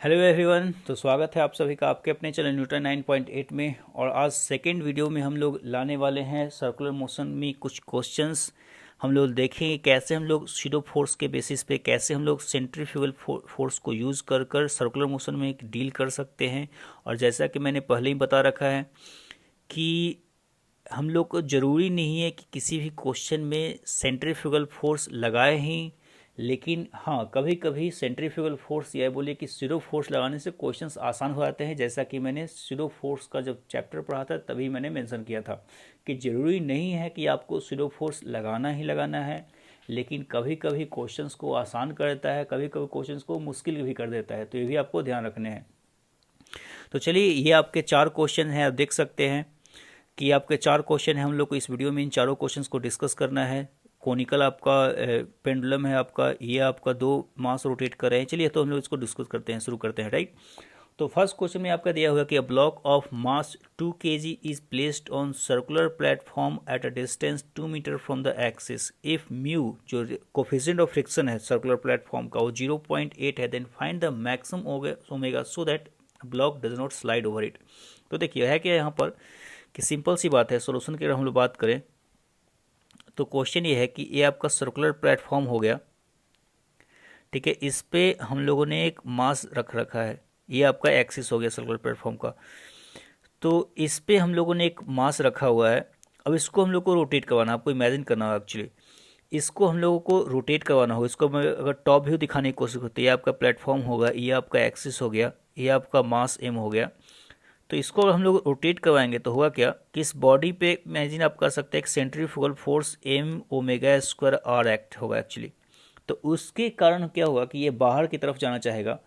Hello everyone. तो स्वागत है आप सभी का आपके अपने चैनल न्यूटन 9.8 में। और आज सेकेंड वीडियो में हम लोग लाने वाले हैं सर्कुलर मोशन में कुछ क्वेश्चंस। हम लोग देखेंगे कैसे हम लोग सीडो फोर्स के बेसिस पे कैसे हम लोग सेंट्रीफ्यूगल फोर्स को यूज़ कर कर सर्कुलर मोशन में एक डील कर सकते हैं। और जैसा कि मैंने पहले ही बता रखा है कि हम लोग को ज़रूरी नहीं है कि किसी भी क्वेश्चन में सेंट्रीफ्यूगल फोर्स लगाए ही, लेकिन हाँ कभी कभी सेंट्रीफ्यूगल फोर्स या बोलिए कि सीरो फोर्स लगाने से क्वेश्चंस आसान हो जाते हैं। जैसा कि मैंने सीरो फोर्स का जब चैप्टर पढ़ा था तभी मैंने मेंशन किया था कि ज़रूरी नहीं है कि आपको सीरो फोर्स लगाना ही लगाना है, लेकिन कभी कभी क्वेश्चंस को आसान कर देता है, कभी कभी क्वेश्चंस को मुश्किल भी कर देता है, तो ये भी आपको ध्यान रखने हैं। तो चलिए, ये आपके चार क्वेश्चन हैं, आप देख सकते हैं कि आपके चार क्वेश्चन हैं। हम लोग को इस वीडियो में इन चारों क्वेश्चंस को डिस्कस करना है। कोनिकल आपका पेंडुलम है, आपका ये आपका दो मास रोटेट कर रहे हैं। चलिए तो हम लोग इसको डिस्कस करते हैं, शुरू करते हैं, राइट। तो फर्स्ट क्वेश्चन में आपका दिया हुआ कि a block of mass 2 kg is placed on circular platform at a distance 2 metre from the axis if mu, जो कोफिशिएंट ऑफ फ्रिक्शन है सर्कुलर प्लेटफॉर्म का, वो 0.8 है, then find the maximum omega so that block does not slide over it. तो देखिए है कि यहाँ पर कि सिंपल सी बात है। सोल्यूशन की अगर हम लोग बात करें तो क्वेश्चन ये है कि ये आपका सर्कुलर प्लेटफॉर्म हो गया, ठीक है। इस पे हम लोगों ने एक मास रख रखा है, ये आपका एक्सिस हो गया सर्कुलर प्लेटफॉर्म का। तो इस पे हम लोगों ने एक मास रखा हुआ है। अब इसको हम लोग को रोटेट करवाना, आपको इमेजिन करना होगा एक्चुअली। इसको हम लोगों को रोटेट करवाना होगा। इसको मैं अगर टॉप व्यू दिखाने की कोशिश करते, ये आपका प्लेटफॉर्म होगा, ये आपका एक्सिस हो गया, ये आपका मास एम हो गया। तो इसको अगर हम लोग रोटेट करवाएंगे तो होगा क्या कि इस बॉडी पे इमेजिन आप कर सकते हैं एक centrifugal force M omega square R act होगा एक्चुअली। तो उसके कारण क्या होगा कि ये बाहर की तरफ जाना चाहेगा,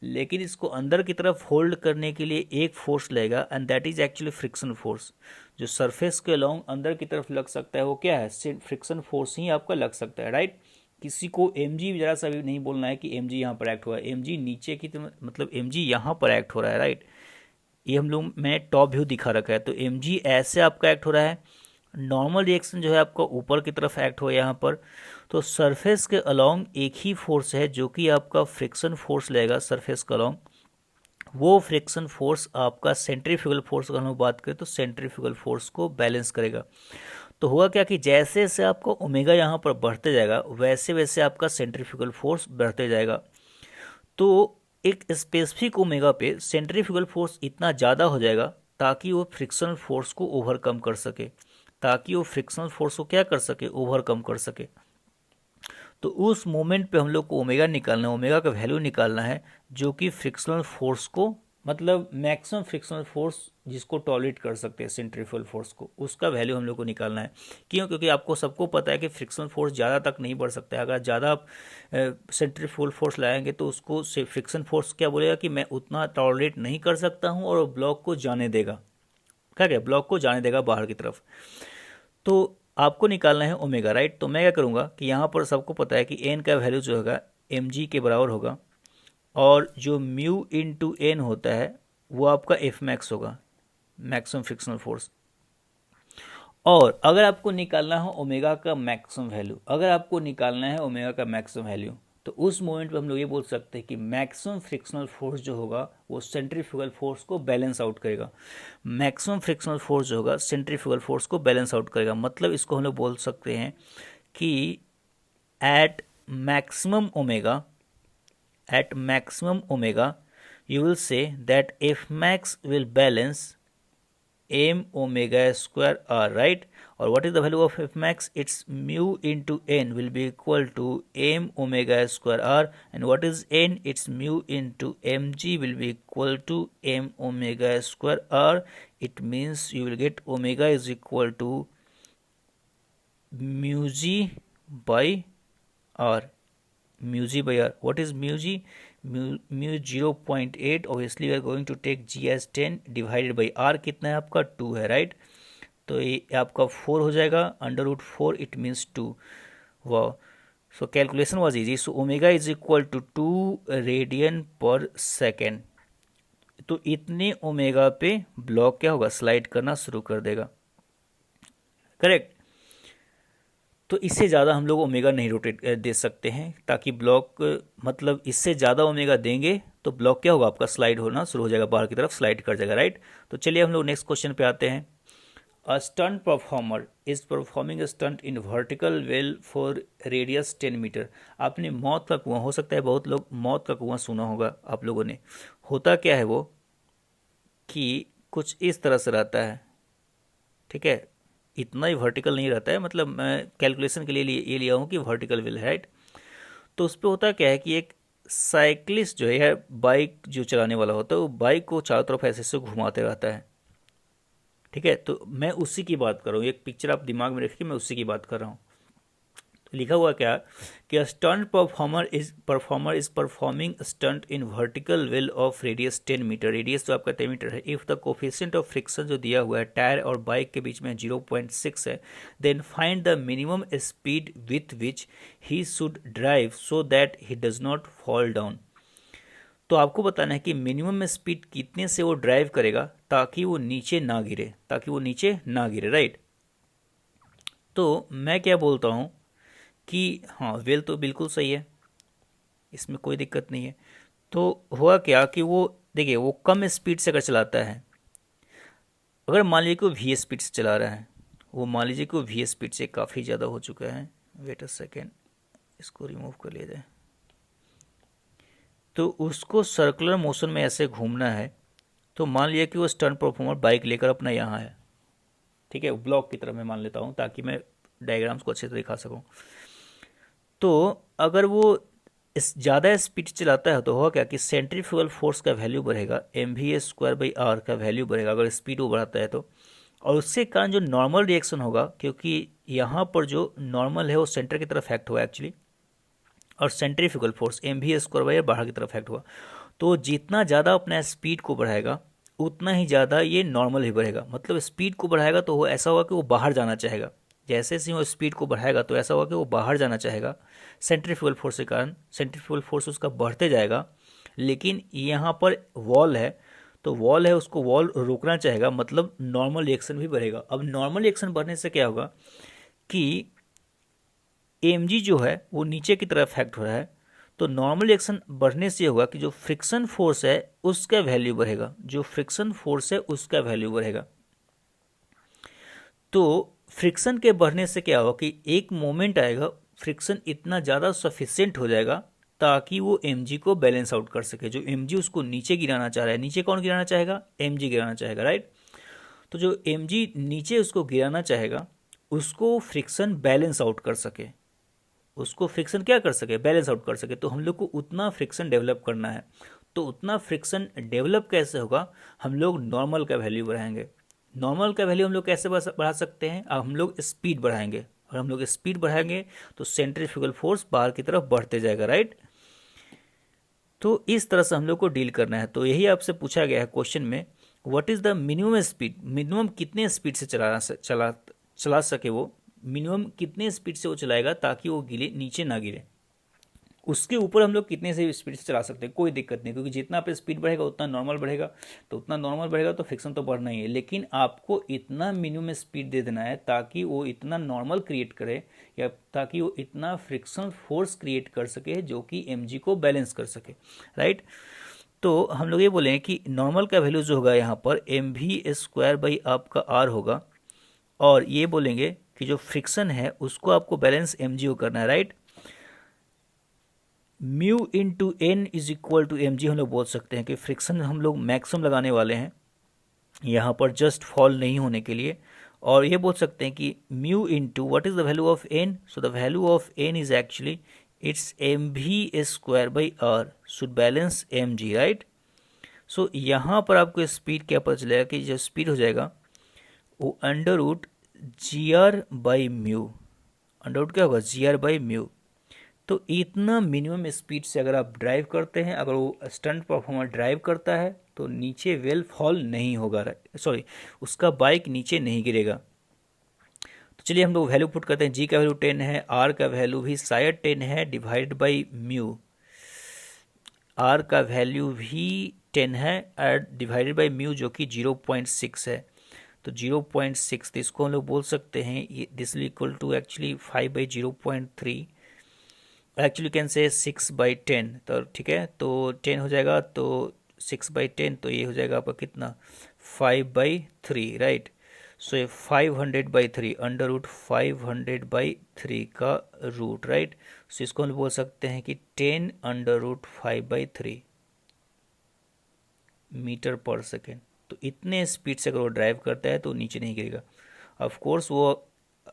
लेकिन इसको अंदर की तरफ होल्ड करने के लिए एक फोर्स लगेगा, and that is actually friction force. जो सरफेस के अलोंग अंदर की तरफ लग सकता है वो क्या है, फ्रिक्शन फोर्स ही आपका लग सकता है, राइट। किसी को एम जी जरा सा भी नहीं बोलना है कि एम जी यहाँ पर एक्ट हो रहा है। एम जी नीचे की मतलब एम जी यहाँ पर एक्ट हो रहा है, राइट। ये हम लोग मैंने टॉप व्यू दिखा रखा है। तो एम जी ऐसे आपका एक्ट हो रहा है। नॉर्मल रिएक्शन जो है आपका ऊपर की तरफ एक्ट हो यहाँ पर। तो सरफेस के अलोंग एक ही फोर्स है जो कि आपका फ्रिक्शन फोर्स लेगा सरफेस के अलोंग। वो फ्रिक्शन फोर्स आपका सेंट्रीफ्यूगल फोर्स अगर हम बात करें तो सेंट्रीफ्यूगल फोर्स को बैलेंस करेगा। तो हुआ क्या कि जैसे जैसे आपका ओमेगा यहाँ पर बढ़ते जाएगा वैसे वैसे आपका सेंट्रीफ्यूगल फोर्स बढ़ते जाएगा। तो एक स्पेसिफिक ओमेगा पे सेंट्रीफ्यूगल फोर्स इतना ज़्यादा हो जाएगा ताकि वो फ्रिक्शनल फोर्स को ओवरकम कर सके, ताकि वो फ्रिक्शनल फोर्स को क्या कर सके, ओवरकम कर सके। तो उस मोमेंट पे हम लोग को ओमेगा निकालना है, ओमेगा का वैल्यू निकालना है, जो कि फ्रिक्शनल फोर्स को मतलब मैक्सिमम फ्रिक्शनल फोर्स जिसको टॉलरेट कर सकते हैं सेंट्रीफ्यूगल फोर्स को, उसका वैल्यू हम लोग को निकालना है। क्यों? क्योंकि आपको सबको पता है कि फ्रिक्शनल फोर्स ज़्यादा तक नहीं बढ़ सकता है। अगर ज़्यादा आप सेंट्रीफ्यूगल फोर्स लाएंगे तो उसको से फ्रिक्शन फोर्स क्या बोलेगा कि मैं उतना टॉलरेट नहीं कर सकता हूँ, और ब्लॉक को जाने देगा, क्या क्या ब्लॉक को जाने देगा बाहर की तरफ। तो आपको निकालना है ओमेगा, राइट। तो मैं क्या करूँगा कि यहाँ पर सबको पता है कि एन का वैल्यू जो होगा एम जी के बराबर होगा, और जो म्यू इंटू एन होता है वो आपका एफ मैक्स होगा, मैक्सिमम फ्रिक्शनल फोर्स। और अगर आपको निकालना हो ओमेगा का मैक्सिमम वैल्यू, अगर आपको निकालना है ओमेगा का मैक्सिमम वैल्यू, तो उस मोमेंट पे हम लोग ये बोल सकते हैं कि मैक्सिमम फ्रिक्शनल फोर्स जो होगा वो सेंट्रीफ्यूगल फोर्स को बैलेंस आउट करेगा। मैक्सिमम फ्रिक्शनल फोर्स जो होगा सेंट्रीफ्यूगल फोर्स को बैलेंस आउट करेगा। मतलब इसको हम लोग बोल सकते हैं कि at maximum omega, at maximum omega, you will say that f max will balance m omega square r, right? Or what is the value of f max? Its mu into n will be equal to m omega square r, and what is n? Its mu into mg will be equal to m omega square r. It means you will get omega is equal to mu g by r. Mu g by r. What is mu g? Mu 0.8. Obviously we are going to take g as 10 divided by r कितना है आपका 2 है, right. तो ये आपका 4 हो जाएगा, under root 4 it means 2। वाह। So calculation was easy. So omega is equal to 2 radian per second. तो इतने ओमेगा पे ब्लॉक क्या होगा, स्लाइड करना शुरू कर देगा, करेक्ट। तो इससे ज़्यादा हम लोग ओमेगा नहीं रोटेट दे सकते हैं, ताकि ब्लॉक मतलब इससे ज़्यादा ओमेगा देंगे तो ब्लॉक क्या होगा आपका, स्लाइड होना शुरू हो जाएगा, बाहर की तरफ स्लाइड कर जाएगा, राइट। तो चलिए हम लोग नेक्स्ट क्वेश्चन पे आते हैं। A stunt performer is performing a stunt in vertical well for radius 10 metre. आपने मौत का कुआं, हो सकता है बहुत लोग मौत का कुआं सुना होगा आप लोगों ने। होता क्या है वो कि कुछ इस तरह से रहता है, ठीक है, इतना ही वर्टिकल नहीं रहता है, मतलब मैं कैलकुलेशन के लिए ये लिया हूँ कि वर्टिकल वेल है, राइट। तो उस पर होता क्या है कि एक साइकिलिस्ट जो है, बाइक जो चलाने वाला होता है, वो बाइक को चारों तरफ ऐसे ऐसे घुमाते रहता है, ठीक है। तो मैं उसी की बात कर रहा हूँ, एक पिक्चर आप दिमाग में रखिए, मैं उसी की बात कर रहा हूँ। तो लिखा हुआ क्या कि stunt performer is performing stunt in vertical well of radius 10 metre, radius तो आपका 10 मीटर है। If the coefficient of friction जो दिया हुआ है टायर और बाइक के बीच में 0.6 है, then find the minimum speed with which he should drive so that he does not fall down. तो आपको बताना है कि मिनिमम स्पीड कितने से वो ड्राइव करेगा ताकि वो नीचे ना गिरे, ताकि वो नीचे ना गिरे, राइट। तो मैं क्या बोलता हूँ कि हाँ, वेल तो बिल्कुल सही है, इसमें कोई दिक्कत नहीं है। तो हुआ क्या कि वो, देखिए, वो कम स्पीड से अगर चलाता है, अगर मान लीजिए कि वो वी स्पीड से चला रहा है, वो मान लीजिए कि वो वी स्पीड से काफ़ी ज़्यादा हो चुका है, वेट अ सेकेंड, इसको रिमूव कर लिया जाए। तो उसको सर्कुलर मोशन में ऐसे घूमना है। तो मान लिया कि वो स्टंट परफॉर्मर बाइक लेकर अपना यहाँ है, ठीक है, ब्लॉक की तरह मैं मान लेता हूँ ताकि मैं डायग्राम्स को अच्छे से दिखा सकूँ। तो अगर वो इस ज़्यादा स्पीड चलाता है तो होगा क्या कि सेंट्रीफ्यूगल फोर्स का वैल्यू बढ़ेगा, M V a square by R का वैल्यू बढ़ेगा अगर स्पीड वो बढ़ाता है तो। और उसके कारण जो नॉर्मल रिएक्शन होगा, क्योंकि यहाँ पर जो नॉर्मल है वो सेंटर की तरफ एक्ट हुआ एक्चुअली, और centrifugal force M V a square by R बाहर की तरफ एक्ट हुआ। तो जितना ज़्यादा अपना स्पीड को बढ़ाएगा उतना ही ज़्यादा ये नॉर्मल ही बढ़ेगा। मतलब स्पीड को बढ़ाएगा तो वो ऐसा होगा कि वो बाहर जाना चाहेगा, जैसे जैसे वो स्पीड को बढ़ाएगा तो ऐसा होगा कि वो बाहर जाना चाहेगा सेंट्रीफ्यूगल फोर्स के कारण। सेंट्रीफ्यूगल फोर्स उसका बढ़ते जाएगा, लेकिन यहाँ पर वॉल है, तो वॉल है, उसको वॉल रोकना चाहेगा, मतलब नॉर्मल रिएक्शन भी बढ़ेगा। अब नॉर्मल रिएक्शन बढ़ने से क्या होगा कि एम जी जो है वो नीचे की तरफ एक्ट हो रहा है। तो नॉर्मल रिएक्शन बढ़ने से होगा कि जो फ्रिक्शन फोर्स है उसका वैल्यू बढ़ेगा, जो फ्रिक्शन फोर्स है उसका वैल्यू बढ़ेगा। तो फ्रिक्शन के बढ़ने से क्या होगा कि एक मोमेंट आएगा, फ्रिक्शन इतना ज़्यादा सफिशिएंट हो जाएगा ताकि वो एम को बैलेंस आउट कर सके। जो एम उसको नीचे गिराना चाह रहा है, नीचे कौन गिराना चाहेगा, एम गिराना चाहेगा, राइट। तो जो एम नीचे उसको गिराना चाहेगा उसको फ्रिक्शन बैलेंस आउट कर सके, उसको फ्रिक्शन क्या कर सके, बैलेंस आउट कर सके। तो हम लोग को उतना फ्रिक्शन डेवलप करना है। तो उतना फ्रिक्शन डेवलप कैसे होगा, हम लोग नॉर्मल का वैल्यू बढ़ाएंगे। नॉर्मल का वैल्यू हम लोग कैसे बढ़ा सकते हैं, अब हम लोग स्पीड बढ़ाएंगे, और हम लोग स्पीड बढ़ाएंगे तो सेंट्रीफ्यूगल फोर्स बाहर की तरफ बढ़ते जाएगा, राइट। तो इस तरह से हम लोग को डील करना है। तो यही आपसे पूछा गया है क्वेश्चन में, what is the minimum speed, minimum कितने स्पीड से चला सके वो, मिनिमम कितने स्पीड से वो चलाएगा ताकि वो गिरे, नीचे ना गिरे। उसके ऊपर हम लोग कितने से स्पीड से चला सकते हैं, कोई दिक्कत नहीं, क्योंकि जितना पे स्पीड बढ़ेगा उतना नॉर्मल बढ़ेगा, तो उतना नॉर्मल बढ़ेगा तो फ्रिक्शन तो बढ़ना ही है। लेकिन आपको इतना मिनिमम स्पीड दे देना है ताकि वो इतना नॉर्मल क्रिएट करे, या ताकि वो इतना फ्रिक्शन फोर्स क्रिएट कर सके जो कि एम को बैलेंस कर सके, राइट। तो हम लोग ये बोलेंगे कि नॉर्मल का वैल्यू जो होगा यहाँ पर एम वी स्क्वायर बाई आपका आर होगा, और ये बोलेंगे कि जो फ्रिक्शन है उसको आपको बैलेंस एम को करना है, right. Mu into N is equal to M G हम लोग बोल सकते हैं कि फ्रिक्शन हम लोग मैक्सिमम लगाने वाले हैं यहाँ पर, जस्ट फॉल नहीं होने के लिए। और ये बोल सकते हैं कि mu into what is the value of N, so the value of N is actually it's M V square by R should balance M G, right. So यहाँ पर आपको स्पीड क्या पता चलेगा कि जो स्पीड हो जाएगा वो under root G R by mu, under root क्या होगा, जी आर बाई म्यू। तो इतना मिनिमम स्पीड से अगर आप ड्राइव करते हैं, अगर वो स्टंट परफॉर्मर ड्राइव करता है तो नीचे वेल फॉल नहीं होगा, सॉरी, उसका बाइक नीचे नहीं गिरेगा। तो चलिए हम लोग वैल्यू पुट करते हैं। जी का वैल्यू 10 है, आर का वैल्यू भी शायद 10 है, डिवाइड बाई म्यू, आर का वैल्यू भी 10 है, और डिवाइडेड बाई म्यू जो कि 0.6 है। तो 0.6, तो इसको हम लोग बोल सकते हैं ये this equal to actually 5/0.3, actually can say 6/10, तो ठीक है, तो 10 हो जाएगा, तो 6/10, तो ये हो जाएगा आपका कितना, 5/3, राइट। सो ये 500/3, अंडर रूट 500/3 का रूट, राइट। सो इसको हम बोल सकते हैं कि 10√5/3 मीटर पर सेकेंड। तो इतने स्पीड से अगर वो ड्राइव करता है तो नीचे नहीं गिरेगा। ऑफ कोर्स वो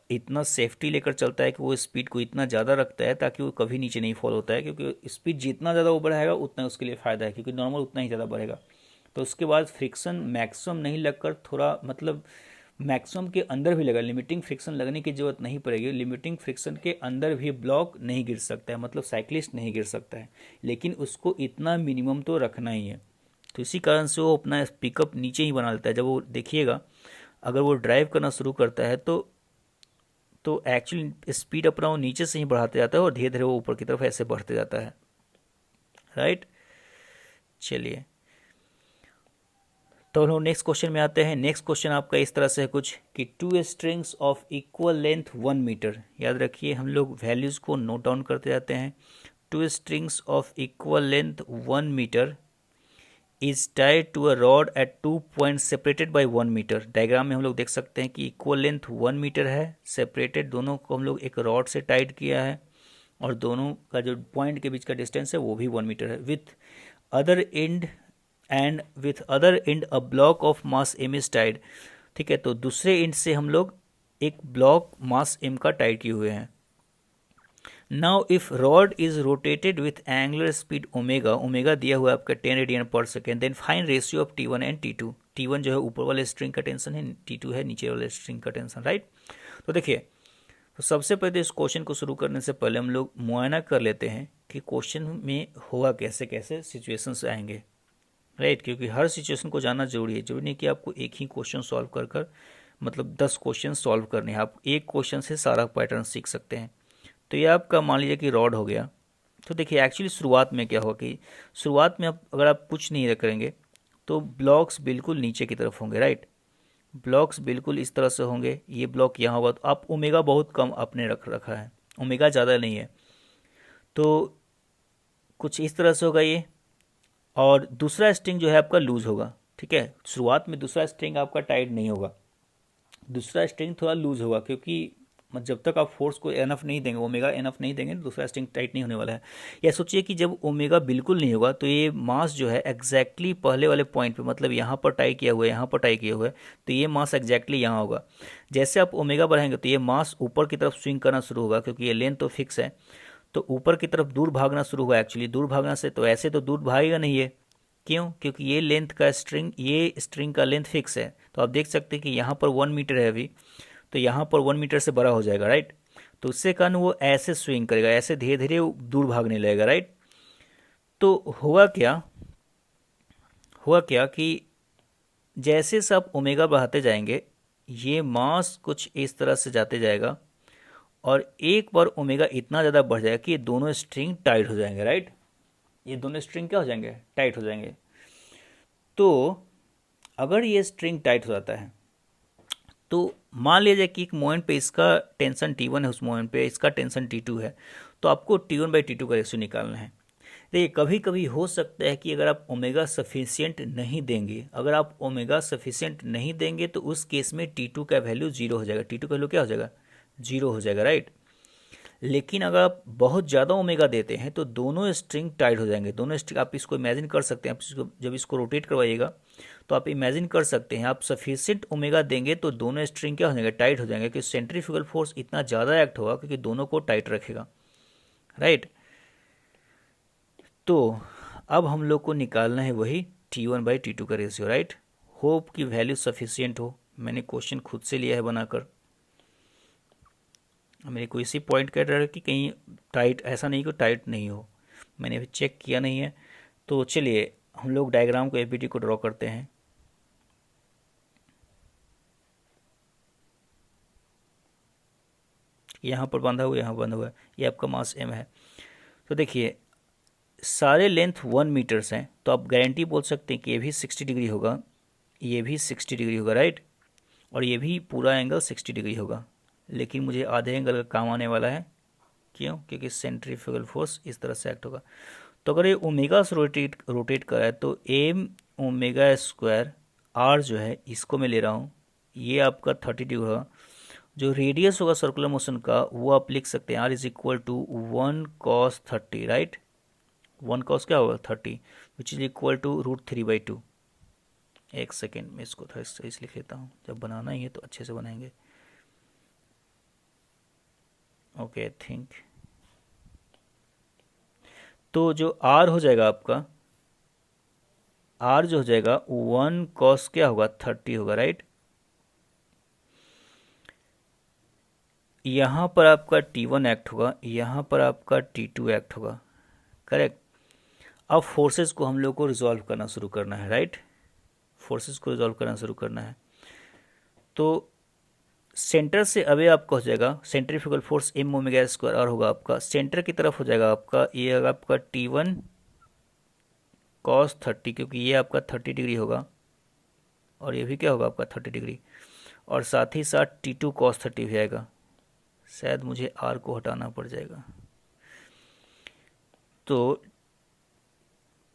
इतना सेफ्टी लेकर चलता है कि वो स्पीड को इतना ज़्यादा रखता है ताकि वो कभी नीचे नहीं फॉल होता है, क्योंकि स्पीड जितना ज़्यादा वो बढ़ाएगा उतना उसके लिए फ़ायदा है, क्योंकि नॉर्मल उतना ही ज़्यादा बढ़ेगा। तो उसके बाद फ्रिक्शन मैक्सिमम नहीं लगकर थोड़ा मतलब मैक्सिमम के अंदर भी लगा, लिमिटिंग फ्रिक्शन लगने की जरूरत नहीं पड़ेगी। लिमिटिंग फ्रिक्शन के अंदर भी ब्लॉक नहीं गिर सकता है, मतलब साइकिलिस्ट नहीं गिर सकता है, लेकिन उसको इतना मिनिमम तो रखना ही है। तो इसी कारण से वो अपना पिकअप नीचे ही बना लेता है। जब वो देखिएगा अगर वो ड्राइव करना शुरू करता है तो एक्चुअली स्पीड अपना वो नीचे से ही बढ़ाते जाता है और धीरे धीरे वो ऊपर की तरफ ऐसे बढ़ते जाता है, राइट। चलिए, तो हम लोग नेक्स्ट क्वेश्चन में आते हैं। नेक्स्ट क्वेश्चन आपका इस तरह से है कुछ कि two strings of equal length 1 metre. याद रखिए हम लोग वैल्यूज़ को नोट डाउन करते जाते हैं। Two strings of equal length 1 metre is tied to a rod at 2 point separated by 1 metre. Diagram में हम लोग देख सकते हैं कि इक्वल लेंथ 1 मीटर है, सेपरेटेड दोनों को हम लोग एक रॉड से टाइड किया है, और दोनों का जो पॉइंट के बीच का डिस्टेंस है वो भी 1 मीटर है। With other end with other end a block of mass M is tied. ठीक है, तो दूसरे एंड से हम लोग एक ब्लॉक मास एम का टाइड किए हुए हैं। Now if rod is rotated with angular speed omega, omega दिया हुआ है आपका 10 radian per second, then find ratio of T1 and T2। T1 जो है ऊपर वाले स्ट्रिंग का टेंशन है, T2 है नीचे वाले स्ट्रिंग का टेंशन, राइट। तो देखिए, तो सबसे पहले इस क्वेश्चन को शुरू करने से पहले हम लोग मुआयना कर लेते हैं कि क्वेश्चन में होगा कैसे कैसे सिचुएशंस आएंगे, राइट। क्योंकि हर सिचुएशन को जानना जरूरी है। जरूरी नहीं कि आपको एक ही क्वेश्चन सॉल्व कर कर मतलब 10 क्वेश्चन सॉल्व करने हैं, आप एक क्वेश्चन से सारा पैटर्न सीख सकते हैं। तो ये आपका मान लीजिए कि रॉड हो गया। तो देखिए एक्चुअली शुरुआत में क्या होगा कि शुरुआत में आप अगर आप कुछ नहीं करेंगे तो ब्लॉक्स बिल्कुल नीचे की तरफ होंगे, राइट। ब्लॉक्स बिल्कुल इस तरह से होंगे, ये ब्लॉक यहाँ होगा। तो आप ओमेगा बहुत कम आपने रखा है, ओमेगा ज़्यादा नहीं है, तो कुछ इस तरह से होगा ये। और दूसरा स्ट्रिंग जो है आपका लूज होगा, ठीक है। शुरुआत में दूसरा स्ट्रिंग आपका टाइट नहीं होगा, दूसरा स्ट्रिंग थोड़ा लूज होगा, क्योंकि जब तक आप फोर्स को एनफ नहीं देंगे, ओमेगा एनफ नहीं देंगे, दूसरा स्ट्रिंग टाइट नहीं होने वाला है। या सोचिए कि जब ओमेगा बिल्कुल नहीं होगा तो ये मास जो है एग्जैक्टली पहले वाले पॉइंट पे, मतलब यहाँ पर टाई किया हुआ है, यहाँ पर टाई किया हुआ है, तो ये मास एग्जैक्टली यहाँ होगा। जैसे आप ओमेगा बढ़ाएंगे तो ये मास ऊपर की तरफ स्विंग करना शुरू होगा, क्योंकि ये लेंथ तो फिक्स है, तो ऊपर की तरफ दूर भागना शुरू होगा। एक्चुअली दूर भागना से तो ऐसे तो दूर भागेगा नहीं ये, क्यों, क्योंकि ये लेंथ का स्ट्रिंग, ये स्ट्रिंग का लेंथ फिक्स है। तो आप देख सकते हैं कि यहाँ पर 1 मीटर है अभी, तो यहाँ पर 1 मीटर से बड़ा हो जाएगा, राइट। तो उससे कारण वो ऐसे स्विंग करेगा, ऐसे धीरे धीरे दूर भागने लगेगा, राइट। तो हुआ क्या कि जैसे से आप ओमेगा बढ़ाते जाएंगे ये मास कुछ इस तरह से जाते जाएगा, और एक बार ओमेगा इतना ज़्यादा बढ़ जाएगा कि ये दोनों स्ट्रिंग टाइट हो जाएंगे, राइट। ये दोनों स्ट्रिंग क्या हो जाएंगे, टाइट हो जाएंगे। तो अगर ये स्ट्रिंग टाइट हो जाता है तो मान लीजिए कि एक मोमेंट पे इसका टेंशन T1 है, उस मोमेंट पे इसका टेंशन T2 है, तो आपको T1/T2 का रेशियो निकालना है। देखिए कभी कभी हो सकता है कि अगर आप ओमेगा सफिशियंट नहीं देंगे, अगर आप ओमेगा सफिशियंट नहीं देंगे तो उस केस में T2 का वैल्यू जीरो हो जाएगा, T2 का वैल्यू क्या हो जाएगा, जीरो हो जाएगा, राइट। लेकिन अगर आप बहुत ज़्यादा ओमेगा देते हैं तो दोनों स्ट्रिंग टाइट हो जाएंगे, दोनों स्ट्रिंग, आप इसको इमेजिन कर सकते हैं, आप इसको जब इसको रोटेट करवाइएगा तो आप इमेजिन कर सकते हैं, आप सफिशिएंट ओमेगा देंगे तो दोनों स्ट्रिंग क्या हो जाएंगे, टाइट हो जाएंगे, क्योंकि सेंट्रीफ्यूगल फोर्स इतना ज़्यादा एक्ट होगा क्योंकि दोनों को टाइट रखेगा, राइट। तो अब हम लोग को निकालना है वही T1/T2 का रेशियो, राइट। होप की वैल्यू सफिशियंट हो। मैंने क्वेश्चन खुद से लिया है बनाकर, मेरे को इसी पॉइंट कर रहा है कि कहीं टाइट, ऐसा नहीं कि टाइट नहीं हो, मैंने अभी चेक किया नहीं है। तो चलिए हम लोग डायग्राम को एपीटी को ड्रॉ करते हैं। यहाँ पर बांधा हुआ, यहाँ बांधा हुआ है, ये आपका मास m है। तो देखिए सारे लेंथ 1 मीटर्स हैं, तो आप गारंटी बोल सकते हैं कि ये भी 60 डिग्री होगा, ये भी 60 डिग्री होगा, राइट। और ये भी पूरा एंगल 60 डिग्री होगा। लेकिन मुझे आधे एंगल का काम आने वाला है, क्यों? क्योंकि सेंट्रीफ्यूगल फोर्स इस तरह से एक्ट होगा। तो अगर ये ओमेगा से रोटेट कर रहा है तो एम ओमेगा स्क्वायर आर जो है इसको मैं ले रहा हूँ, ये आपका 30 डिग्री होगा। जो रेडियस होगा सर्कुलर मोशन का वो आप लिख सकते हैं, R is equal to 1 cos 30, right. 1 cos क्या होगा 30, विच इज इक्वल टू √3/2। एक सेकेंड में इसको थोड़ा सही से लिख लेता हूँ, जब बनाना ही है तो अच्छे से बनाएंगे। ओके आई थिंक तो जो आर हो जाएगा आपका, आर जो हो जाएगा 1 cos क्या होगा 30 होगा, राइट। यहाँ पर आपका T1 एक्ट होगा, यहाँ पर आपका T2 एक्ट होगा, करेक्ट। अब फोर्सेस को हम लोग को रिजॉल्व करना शुरू करना है, राइट। फोर्सेस को रिजॉल्व करना शुरू करना है। तो सेंटर से अवे आपका हो जाएगा centrifugal force M omega square और होगा आपका सेंटर की तरफ हो जाएगा आपका, ये होगा आपका T1 cos 30, क्योंकि ये आपका 30 डिग्री होगा और ये भी क्या होगा आपका 30 डिग्री, और साथ ही साथ T2 cos 30 भी आएगा। शायद मुझे आर को हटाना पड़ जाएगा, तो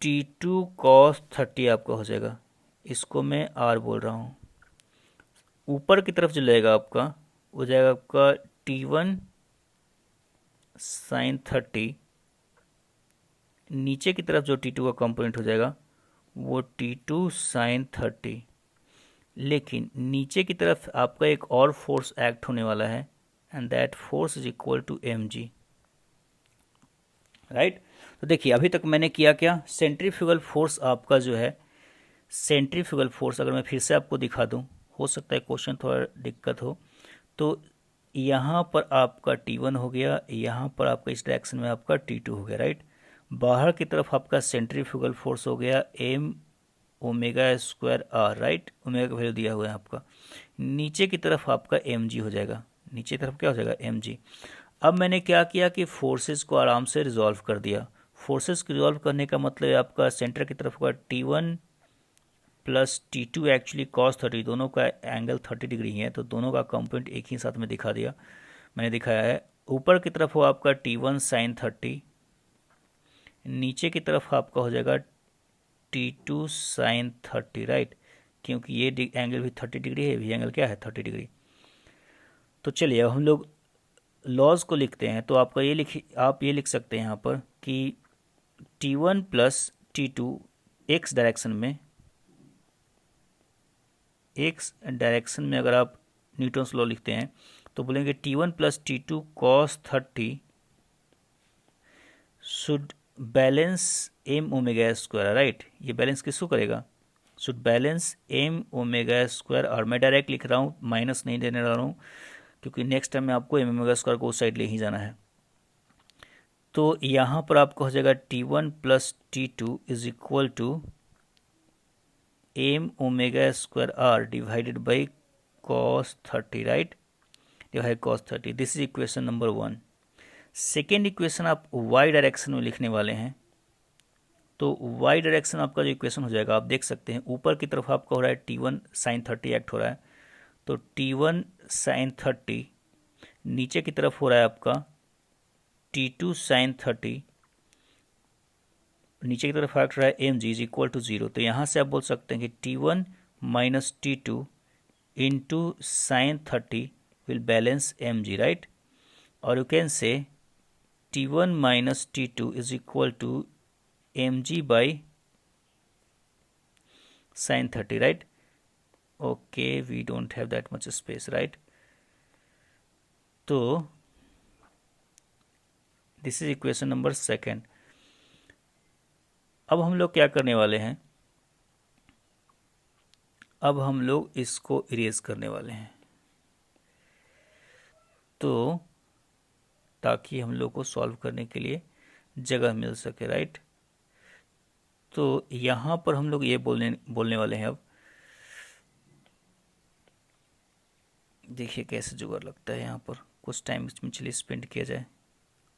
T2 cos 30 आपका हो जाएगा, इसको मैं आर बोल रहा हूँ। ऊपर की तरफ जो लगेगा आपका वो जाएगा आपका T1 sin 30, नीचे की तरफ जो T2 का कंपोनेंट हो जाएगा वो T2 sin 30, लेकिन नीचे की तरफ आपका एक और फोर्स एक्ट होने वाला है and that force is equal to mg, right. तो देखिए अभी तक मैंने किया क्या, सेंट्रीफ्यूगल फोर्स आपका जो है, सेंट्रीफ्यूगल फोर्स अगर मैं फिर से आपको दिखा दूं, हो सकता है क्वेश्चन थोड़ा दिक्कत हो, तो यहाँ पर आपका T1 हो गया, यहाँ पर आपका इस डायरेक्शन में आपका T2 हो गया, राइट। बाहर की तरफ आपका सेंट्रीफ्यूगल फोर्स हो गया M omega square R, right, omega का वैल्यू दिया हुआ है आपका। नीचे की तरफ आपका mg हो जाएगा, नीचे की तरफ क्या हो जाएगा mg। अब मैंने क्या किया कि फोर्सेस को आराम से रिजॉल्व कर दिया। फोर्सेस को रिजॉल्व करने का मतलब है आपका सेंटर की तरफ का T1 plus T2 actually cos 30, दोनों का एंगल 30 डिग्री है, तो दोनों का कंपोनेंट एक ही साथ में दिखा दिया, मैंने दिखाया है। ऊपर की तरफ हो आपका T1 sin 30, नीचे की तरफ आपका हो जाएगा T2 sin 30, राइट, क्योंकि ये एंगल भी 30 डिग्री है, भी एंगल क्या है 30 डिग्री। तो चलिए अब हम लोग लॉज को लिखते हैं, तो आपका आप ये लिख सकते हैं यहाँ पर कि T1 plus T2 x direction में, एक्स डायरेक्शन में अगर आप न्यूटन्स लॉ लिखते हैं तो बोलेंगे T1 plus T2 cos 30 should balance M omega square, right. ये बैलेंस किसको करेगा, should balance M omega square, और मैं डायरेक्ट लिख रहा हूँ, माइनस नहीं देने रहा हूँ, क्योंकि नेक्स्ट टाइम में आपको एम ओमेगा स्क्वायर को उस साइड ले ही जाना है। तो यहाँ पर आपका हो जाएगा T1 plus T2 is equal to M omega square R divided by cos 30, right, divide cos 30। This is equation number 1। Second equation आप y डायरेक्शन में लिखने वाले हैं, तो y डायरेक्शन आपका जो इक्वेशन हो जाएगा, आप देख सकते हैं ऊपर की तरफ आपका हो रहा है T1 sin 30 एक्ट हो रहा है, तो T1 sin 30, नीचे की तरफ हो रहा है आपका T2 sin 30, नीचे की तरफ एक्ट रहा है mg इज इक्वल टू 0। तो यहाँ से आप बोल सकते हैं कि T1 minus T2 into sin 30 will balance mg, right, और you can say T1 minus T2 is equal to mg by sin 30, right? Okay, we don't have that much space, right? तो दिस इज इक्वेशन नंबर 2। अब हम लोग क्या करने वाले हैं, अब हम लोग इसको इरेज करने वाले हैं, तो ताकि हम लोग को सॉल्व करने के लिए जगह मिल सके, राइट। तो यहाँ पर हम लोग ये बोलने वाले हैं। अब देखिए कैसे जुगाड़ लगता है, यहाँ पर कुछ टाइम इसमें चलिए स्पेंड किया जाए।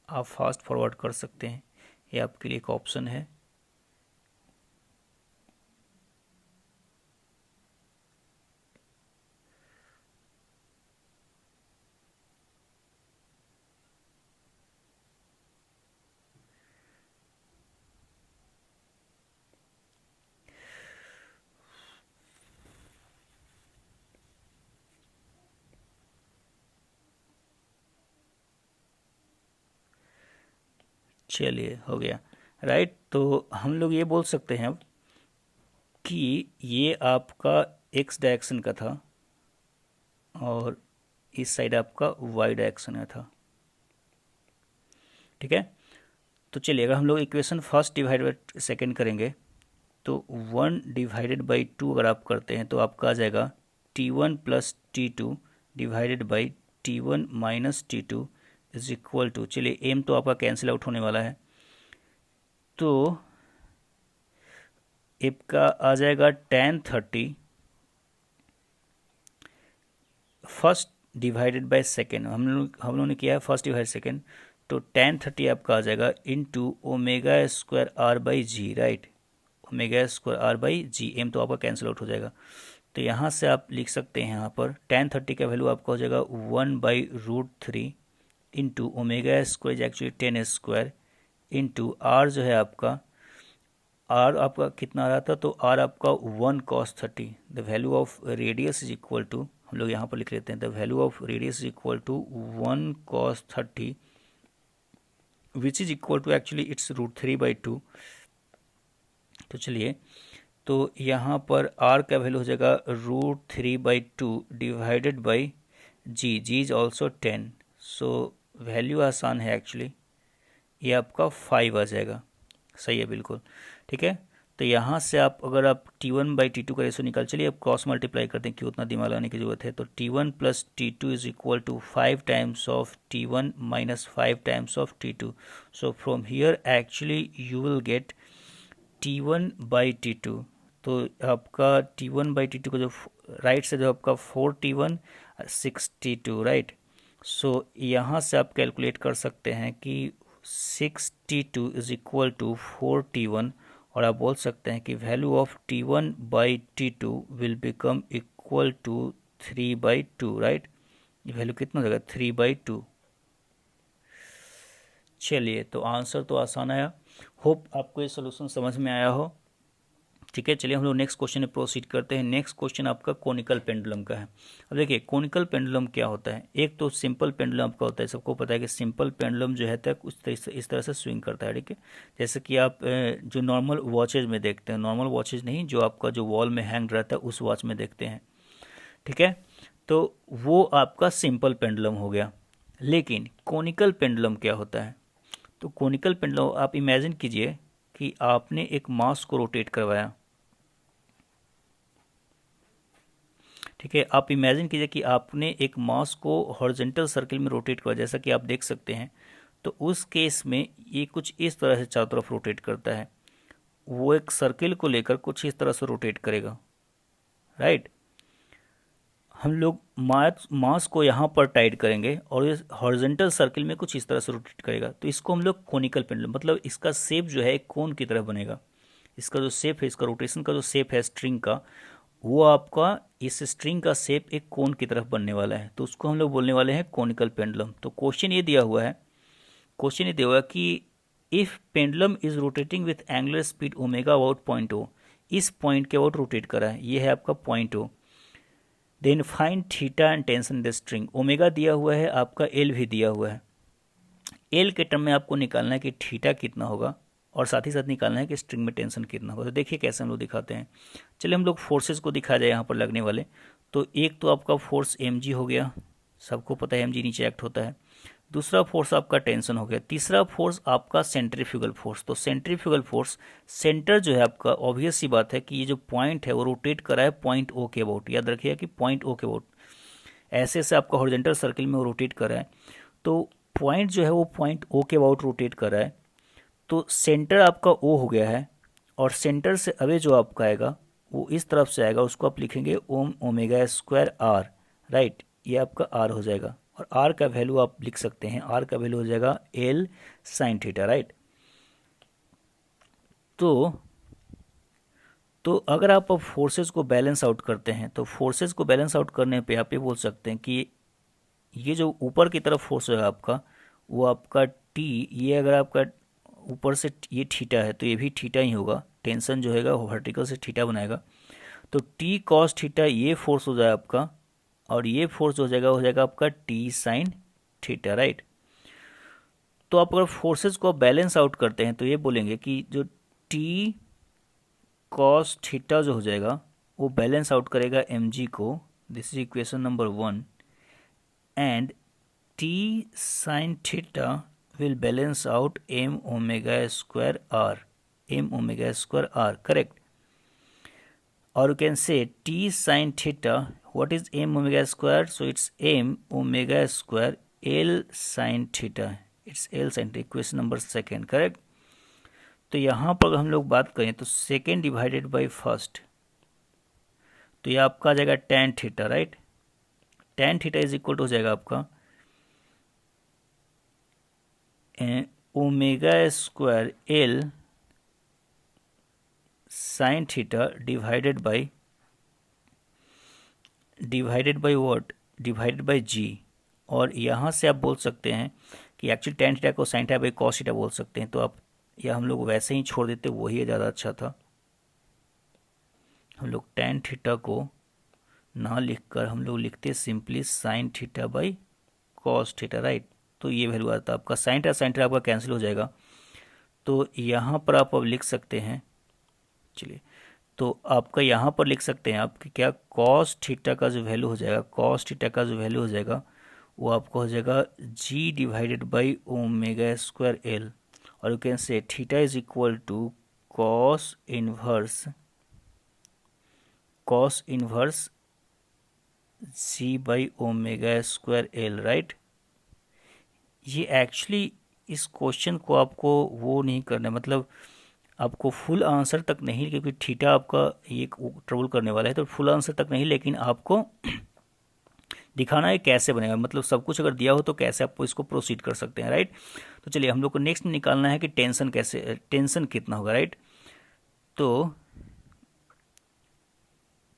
आप फास्ट फॉरवर्ड कर सकते हैं, ये आपके लिए एक ऑप्शन है। चलिए हो गया राइट। तो हम लोग ये बोल सकते हैं अब कि ये आपका एक्स डायरेक्शन का था और इस साइड आपका वाई डायरेक्शन का था। ठीक है, तो चलिए अगर हम लोग equation first divide by second करेंगे तो 1/2 अगर आप करते हैं तो आपका आ जाएगा T1 plus T2 divided by T1 minus T2 is equal to, चलिए एम तो आपका कैंसिल आउट होने वाला है, तो एप का आ जाएगा tan30 first divided by second, हम लोगों ने किया है फर्स्ट डिवाइड सेकेंड, तो tan30 आपका आ जाएगा into omega square R by G, right, omega square R by G, M तो आपका कैंसिल आउट हो जाएगा। तो यहाँ से आप लिख सकते हैं यहाँ पर tan30 का वैल्यू आपका हो जाएगा 1/√3 into omega square actually 10 square into R जो है आपका, आर आपका कितना आ रहा था, तो आर आपका 1 cos 30, the value of radius is equal to, हम लोग यहाँ पर लिख लेते हैं the value of radius is equal to 1 cos 30 which is equal to actually it's √3/2। तो चलिए, तो यहाँ पर r का वैल्यू हो जाएगा √3/2 divided by G is also 10, so value आसान है एक्चुअली, ये आपका 5 आ जाएगा, सही है बिल्कुल। ठीक है, तो यहाँ से आप अगर आप T1/T2 का रेशो निकाल, चलिए अब क्रॉस मल्टीप्लाई करते हैं, क्यों उतना दिमाग लगाने की जरूरत है। तो T1 plus T2 is equal to 5 times of T1 minus 5 times of T2, so from here actually you will get T1/T2, तो आपका T1/T2 का जो राइट से जो आपका 4T1 6T2, राइट, सो यहाँ से आप कैलकुलेट कर सकते हैं कि 6T2 is equal to 4T1, और आप बोल सकते हैं कि value of T1/T2 will become equal to 3/2, right, ये वैल्यू कितना हो जाएगा 3/2। चलिए, तो आंसर तो आसान आया, होप आपको ये सोल्यूशन समझ में आया हो। ठीक है, चलिए हम लोग नेक्स्ट क्वेश्चन में प्रोसीड करते हैं। नेक्स्ट क्वेश्चन आपका कोनिकल पेंडुलम का है। अब देखिए कोनिकल पेंडुलम क्या होता है, एक तो सिंपल पेंडुलम आपका होता है, सबको पता है कि सिंपल पेंडुलम जो है तक इस तरह से स्विंग करता है। ठीक है, जैसे कि आप जो नॉर्मल वॉचेज में देखते हैं, नॉर्मल वॉचेज नहीं, जो आपका जो वॉल में हैंग रहता है उस वॉच में देखते हैं। ठीक है, तो वो आपका सिंपल पेंडुलम हो गया। लेकिन कोनिकल पेंडुलम क्या होता है, तो कोनिकल पेंडुलम आप इमेजिन कीजिए कि आपने एक मास को रोटेट करवाया। ठीक है, आप इमेजिन कीजिए कि आपने एक मास को हॉरिजॉन्टल सर्किल में रोटेट किया, जैसा कि आप देख सकते हैं, तो उस केस में ये कुछ इस तरह से चारों तरफ रोटेट करता है, वो एक सर्किल को लेकर कुछ इस तरह से रोटेट करेगा, राइट। हम लोग मास को यहाँ पर टाइट करेंगे और इस हॉरिजॉन्टल सर्किल में कुछ इस तरह से रोटेट करेगा, तो इसको हम लोग कोनिकल पेंडुलम, मतलब इसका शेप जो है एक कोन की तरह बनेगा। इसका जो शेप है, इसका रोटेशन का जो शेप है स्ट्रिंग का, वो आपका इस स्ट्रिंग का शेप एक कोन की तरफ बनने वाला है, तो उसको हम लोग बोलने वाले हैं कोनिकल पेंडुलम। तो क्वेश्चन ये दिया हुआ है, क्वेश्चन ये दिया हुआ है कि if pendulum is rotating with angular speed omega about point O, इस पॉइंट के अबाउट रोटेट करा है, ये है आपका point O, then find theta and tension the string, omega दिया हुआ है, आपका एल भी दिया हुआ है। एल के टर्म में आपको निकालना है कि थीटा कितना होगा, और साथ ही साथ निकालना है कि स्ट्रिंग में टेंशन कितना होगा। तो देखिए कैसे हम लोग दिखाते हैं। चलिए हम लोग फोर्सेस को दिखा जाए यहाँ पर लगने वाले। तो एक तो आपका फोर्स mg हो गया, सबको पता है mg नीचे एक्ट होता है। दूसरा फोर्स आपका टेंशन हो गया। तीसरा फोर्स आपका सेंट्रीफ्यूगल फोर्स। तो सेंट्रीफ्यूगल फोर्स, सेंटर जो है आपका, ऑब्वियस सी बात है कि ये जो पॉइंट है वो रोटेट कर रहा है पॉइंट ओ के अबाउट, याद रखिएगा कि पॉइंट ओ के अबाउट, ऐसे से आपका हॉरिजॉन्टल सर्किल में वो रोटेट कर रहा है। तो पॉइंट जो है वो पॉइंट ओ के अबाउट रोटेट कर रहा है, तो सेंटर आपका ओ हो गया है, और सेंटर से अवे जो आपका आएगा वो इस तरफ से आएगा, उसको आप लिखेंगे ओम ओमेगा स्क्वायर आर, राइट, ये आपका आर हो जाएगा। और आर का वैल्यू आप लिख सकते हैं, आर का वैल्यू हो जाएगा एल साइन थीटा, राइट। तो अगर आप अब फोर्सेस को बैलेंस आउट करते हैं, तो फोर्सेस को बैलेंस आउट करने पे आप ये बोल सकते हैं कि ये जो ऊपर की तरफ फोर्स है आपका, वो आपका टी, ये अगर आपका ऊपर से ये थीटा है तो ये भी थीटा ही होगा, टेंशन जो है वर्टिकल से थीटा बनाएगा, तो टी कॉस थीटा ये फोर्स हो जाएगा आपका, और ये फोर्स हो जाएगा आपका टी साइन थीटा, राइट। तो आप अगर फोर्सेस को बैलेंस आउट करते हैं तो ये बोलेंगे कि जो टी कॉस थीटा जो हो जाएगा वो बैलेंस आउट करेगा एम जी को, this is equation number 1, and T sine theta will balance out m omega square r, m omega square r, correct? Or you can say t sin theta, what is m omega square? So it's m omega square l sin theta, it's l sin theta, equation number 2, correct? तो यहाँ पर अगर हम लोग बात करें तो second divided by first, तो ये आपका आ जाएगा tan theta, right? Tan theta is equal to हो जाएगा आपका omega square L sine theta divided by what, divided by G. और यहाँ से आप बोल सकते हैं कि एक्चुअली टेन थीटा को sine theta by cos theta बोल सकते हैं, तो आप या हम लोग वैसे ही छोड़ देते, वही ज़्यादा अच्छा था। हम लोग टेन थीटा को ना लिखकर हम लोग लिखते simply sign theta by cos theta, right? तो ये वैल्यू आता है आपका साइन थीटा आपका कैंसिल हो जाएगा। तो यहाँ पर आप अब लिख सकते हैं, चलिए, तो आपका यहाँ पर लिख सकते हैं आप कि क्या कॉस थीटा का जो वैल्यू हो जाएगा, कॉस थीटा का जो वैल्यू हो जाएगा वो आपको हो जाएगा G divided by omega square L, और you can say theta is equal to cos inverse G by omega square L, right? ये एक्चुअली इस क्वेश्चन को आपको वो नहीं करना, मतलब आपको फुल आंसर तक नहीं, क्योंकि थीटा आपका ये ट्रबल करने वाला है, तो फुल आंसर तक नहीं, लेकिन आपको दिखाना है कैसे बनेगा, मतलब सब कुछ अगर दिया हो तो कैसे आपको इसको प्रोसीड कर सकते हैं, राइट? तो चलिए हम लोग को नेक्स्ट निकालना है कि टेंशन कैसे, टेंशन कितना होगा, राइट? तो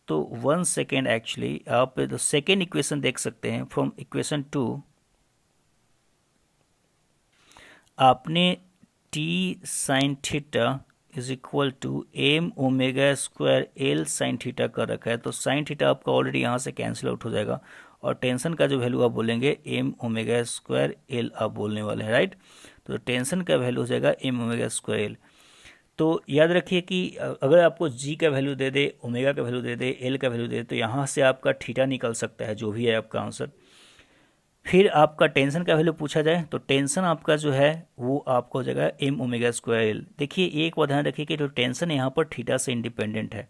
1 सेकेंड, एक्चुअली आप सेकेंड इक्वेशन देख सकते हैं। फ्रॉम इक्वेशन 2 आपने T sine theta is equal to M omega square L sine theta कर रखा है, तो साइन थीटा आपका ऑलरेडी यहाँ से कैंसिल आउट हो जाएगा, और टेंशन का जो वैल्यू आप बोलेंगे एम ओमेगा स्क्वायर एल आप बोलने वाले हैं, राइट? तो टेंशन का वैल्यू हो जाएगा एम ओमेगा स्क्वायर एल। तो याद रखिए कि अगर आपको जी का वैल्यू दे दे, ओमेगा का वैल्यू दे दे, एल का वैल्यू दे दे, तो यहाँ से आपका थीटा निकल सकता है, जो भी है आपका आंसर। फिर आपका टेंशन का वैल्यू पूछा जाए तो टेंशन आपका जो है वो आपको हो जाएगा एम ओमेगा स्क्वायर एल। देखिए एक बात ध्यान रखिए कि जो टेंशन यहाँ पर थीटा से इंडिपेंडेंट है,